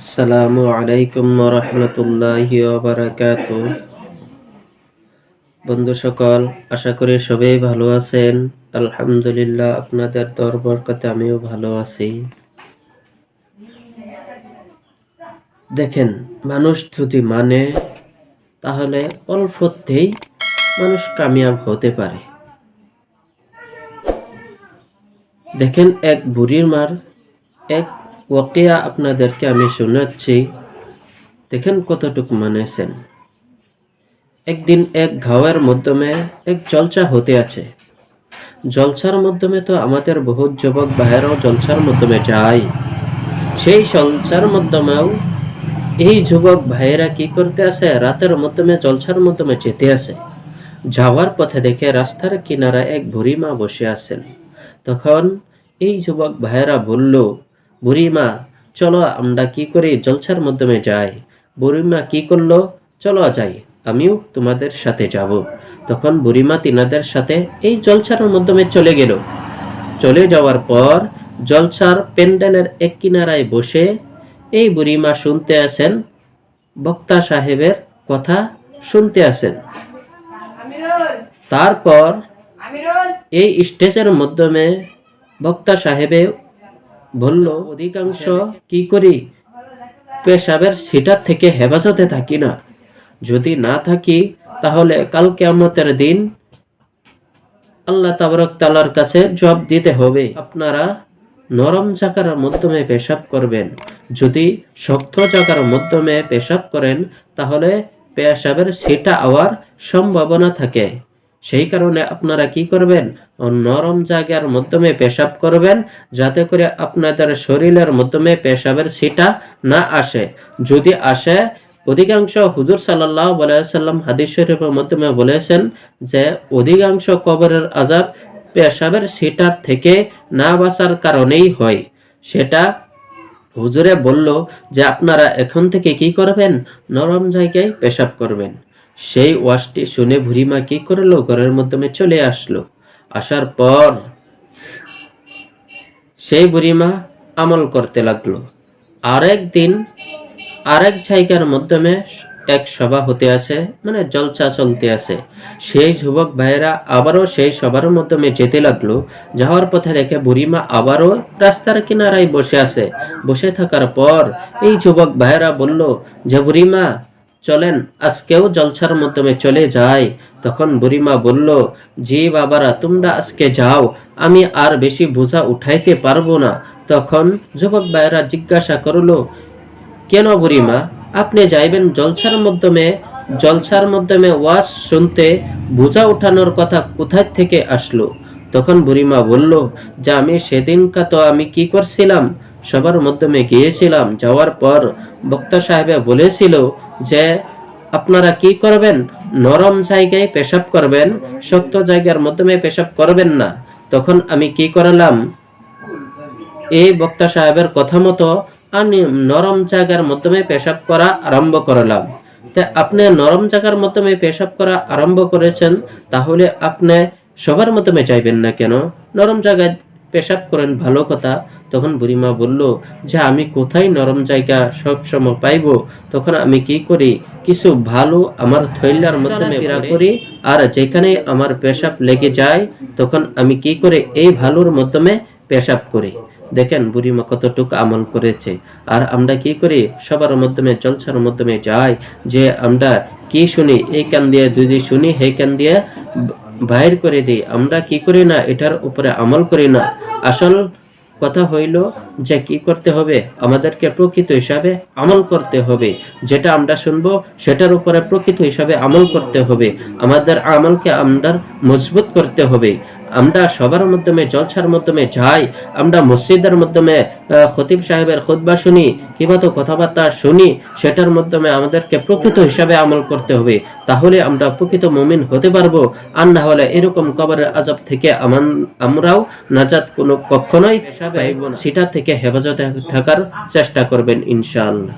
আসসালামু আলাইকুম রহমতুল্লাহি ওয়া বন্ধু সকল, আশা করি সবাই ভালো আছেন। আলহামদুলিল্লাহ, আপনাদের বরকতে আমিও ভালো আছি। দেখেন, মানুষ যদি মানে তাহলে অল্পতেই মানুষ কামিয়াব হতে পারে। দেখেন, এক বুড়ির মার এক ওয়াকিয়া আপনাদেরকে আমি শোনাচ্ছি, দেখেন কতটুকু মানেছেন। একদিন এক গাঁয়ের মাধ্যমে এক জলসা হতে আছে। জলসার মাধ্যমে তো আমাদের বহুত যুবক ভাইয়েরাও জলসার মাধ্যমে যায়। সেই জলসার মাধ্যমেও এই যুবক ভাইয়েরা কি করতে আছে, রাতের মাধ্যমে জলসার মাধ্যমে যেতে আছে। যাওয়ার পথে দেখে রাস্তার কিনারা এক বুড়ি মা বসে আছেন। তখন এই যুবক ভাইয়েরা বলল, বুড়ি মা চলো আমরা কি করি, জলসার মাধ্যমে যাই। বুড়ি মা কি করলো, চলো যাই, আমিও তোমাদের সাথে যাব। তখন বুড়িমা তিনাদের সাথে এই জলসার মাধ্যমে চলে গেল। চলে যাওয়ার পর জলসার প্যান্ডেলের এক কিনারায় বসে এই বুড়িমা শুনতে আছেন, বক্তা সাহেবের কথা শুনতে আছেন। তারপর এই স্টেজের মাধ্যমে বক্তা সাহেবে বলল, অধিকাংশ কি করি, পেশাবের সিটার থেকে হেফাজতে থাকি না। যদি না থাকি তাহলে কাল কিয়ামতের দিন আল্লাহ তাবারক তাআলার কাছে জবাব দিতে হবে। আপনারা নরম জায়গার মাধ্যমে পেশাব করবেন। যদি শক্ত জায়গার মাধ্যমে পেশাব করেন তাহলে পেশাবের সিটা হওয়ার সম্ভাবনা থাকে। সেই কারণে আপনারা কি করবেন, নরম জায়গার মাধ্যমে পেশাব করবেন, যাতে করে আপনাদের শরীরের মাধ্যমে পেশাবের সিটা না আসে। যদি আসে, অধিকাংশ হুজুর সাল্লাল্লাহু আলাইহি ওয়াসাল্লাম হাদিস শরীফের মাধ্যমে বলেছেন যে অধিকাংশ কবরের আযাব পেশাবের সিটার থেকে না বাঁচার কারণেই হয়। সেটা হুজুরে বলল যে আপনারা এখন থেকে কি করবেন, নরম জায়গায় পেশাব করবেন। সেই ওয়াজটি শুনে বুড়িমা কি করলো, ঘরের মাধ্যমে চলে আসলো। আসার পর সেই বুড়িমা আমল করতে লাগলো। আরেক দিন আরেক জায়গার মাধ্যমে এক সভা হতে আছে, মানে জলসা চলতে আছে। সেই যুবক ভাইয়েরা আবারও সেই সভার মাধ্যমে যেতে লাগলো। যাওয়ার পথে দেখে বুড়িমা আবারও রাস্তার কিনারায় বসে আছে। বসে থাকার পর এই যুবক ভাইয়েরা বলল যে, বুড়িমা চলেন আজকেও জলসার মাধ্যমে চলে যাই। তখন বুড়িমা বলল, জি বাবারা, তোমরা আজকে যাও, আমি আর বেশি বোঝা উঠাইতে পারবো না। তখন যুবক ভাইয়েরা জিজ্ঞাসা করলো, কেন বুড়িমা, আপনি যাইবেন জলসার মাধ্যমে ওয়াজ শুনতে, বোঝা উঠানোর কথা কোথায় থেকে আসলো? তখন বুড়িমা বলল যে, আমি সেদিনকা তো আমি কি করছিলাম, সবার মাধ্যমে গিয়েছিলাম। যাওয়ার পর বক্তা সাহেব বলেছিল যে আপনারা কি করবেন, নরম জায়গায় পেশাব করবেন, শক্ত জায়গার মাধ্যমে পেশাব করবেন না। তখন আমি কি করলাম, এই বক্তা সাহেবের কথা মতো আমি নরম জায়গার মাধ্যমে পেশাব করা আরম্ভ করলাম। তা আপনি নরম জায়গার মাধ্যমে পেশাব করা আরম্ভ করেছেন, তাহলে আপনি সবার মাধ্যমে চাইবেন না কেন? নরম জায়গায় পেশাব করেন, ভালো কথা। তখন বুড়িমা বলল যে আমি কোথায় নরম জায়গা সব সময় পাইব? তখন আমি কি করি, কিছু ভালো আমার থৈলার মাধ্যমে বেরা করি, আর যেখানে আমার পেশাব লেগে যায় তখন আমি কি করে এই ভালোর মাধ্যমে পেশাব করি। দেখেন বুড়িমা কতটুকু আমল করেছে। আর আমরা কি করি, সবার মাধ্যমে জলসার মাধ্যমে যাই, যে আমরা কি শুনি এই কান দিয়ে যদি শুনি সেই কান দিয়ে বাইর করে দিই। আমরা কি করি না, এটার উপরে আমল করি না। আসল কথা হইল যে কি করতে হবে, আমাদেরকে প্রকৃত হিসাবে আমল করতে হবে। যেটা আমরা শুনবো সেটার উপরে প্রকৃত হিসাবে আমল করতে হবে। আমাদের আমলকে আমরা মজবুত করতে হবে। আমরা সবার মাধ্যমে জলসার মাধ্যমে যাই, আমরা মসজিদের মাধ্যমে খতিব সাহেবের খুতবা শুনি, কিংবা তো কথাবার্তা শুনি, সেটার মাধ্যমে আমাদেরকে প্রকৃত হিসাবে আমল করতে হবে। তাহলে আমরা প্রকৃত মুমিন হতে পারবো। আর না হলে এরকম কবরের আযাব থেকে আমরাও নাজাত কোনো কখনোই পাইব না। সেটা থেকে হেফাজতে থাকার চেষ্টা করবেন ইনশাআল্লাহ।